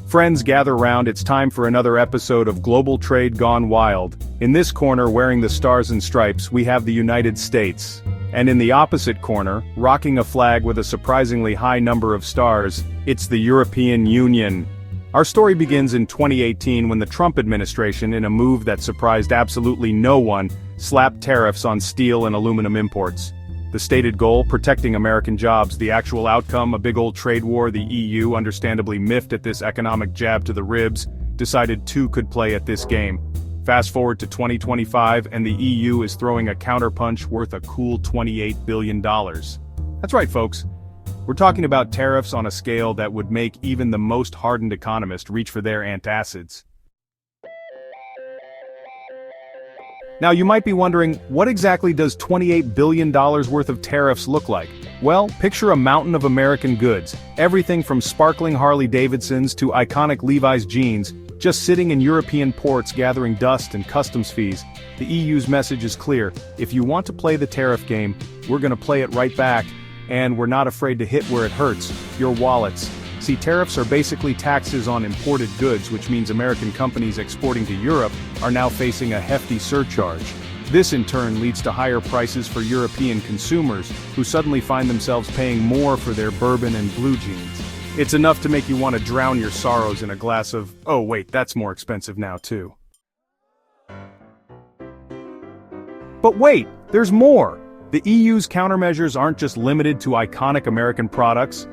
Friends, gather round, it's time for another episode of Global Trade Gone Wild. In this corner, wearing the stars and stripes, we have the United States. And in the opposite corner, rocking a flag with a surprisingly high number of stars, it's the European Union. Our story begins in 2018 when the Trump administration, in a move that surprised absolutely no one, slapped tariffs on steel and aluminum imports. The stated goal, protecting American jobs. The actual outcome, a big old trade war. The EU, understandably miffed at this economic jab to the ribs, decided two could play at this game. Fast forward to 2025 and the EU is throwing a counterpunch worth a cool $28 billion. That's right, folks. We're talking about tariffs on a scale that would make even the most hardened economist reach for their antacids. Now you might be wondering, what exactly does $28 billion worth of tariffs look like? Well, picture a mountain of American goods, everything from sparkling Harley-Davidsons to iconic Levi's jeans, just sitting in European ports gathering dust and customs fees. The EU's message is clear: if you want to play the tariff game, we're gonna play it right back, and we're not afraid to hit where it hurts, your wallets. See, tariffs are basically taxes on imported goods, which means American companies exporting to Europe are now facing a hefty surcharge. This in turn leads to higher prices for European consumers, who suddenly find themselves paying more for their bourbon and blue jeans. It's enough to make you want to drown your sorrows in a glass of, oh wait, that's more expensive now too. But wait, there's more! The EU's countermeasures aren't just limited to iconic American products.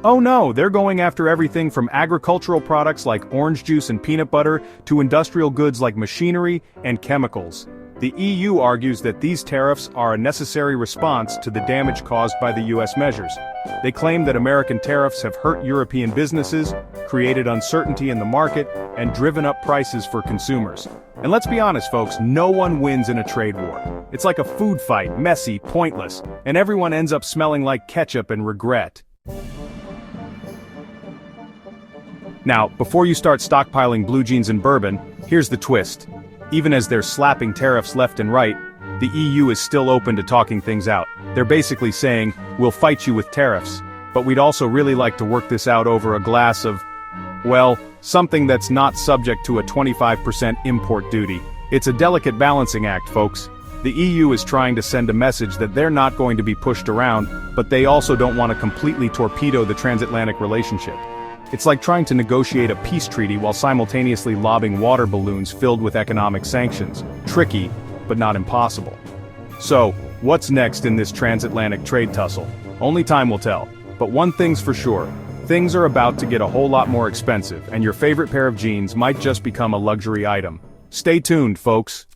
Oh no, they're going after everything from agricultural products like orange juice and peanut butter to industrial goods like machinery and chemicals. The EU argues that these tariffs are a necessary response to the damage caused by the US measures. They claim that American tariffs have hurt European businesses, created uncertainty in the market, and driven up prices for consumers. And let's be honest, folks, no one wins in a trade war. It's like a food fight, messy, pointless, and everyone ends up smelling like ketchup and regret. Now, before you start stockpiling blue jeans and bourbon, here's the twist. Even as they're slapping tariffs left and right, the EU is still open to talking things out. They're basically saying, we'll fight you with tariffs, but we'd also really like to work this out over a glass of, well, something that's not subject to a 25% import duty. It's a delicate balancing act, folks. The EU is trying to send a message that they're not going to be pushed around, but they also don't want to completely torpedo the transatlantic relationship. It's like trying to negotiate a peace treaty while simultaneously lobbing water balloons filled with economic sanctions. Tricky, but not impossible. So, what's next in this transatlantic trade tussle? Only time will tell. But one thing's for sure. Things are about to get a whole lot more expensive, and your favorite pair of jeans might just become a luxury item. Stay tuned, folks.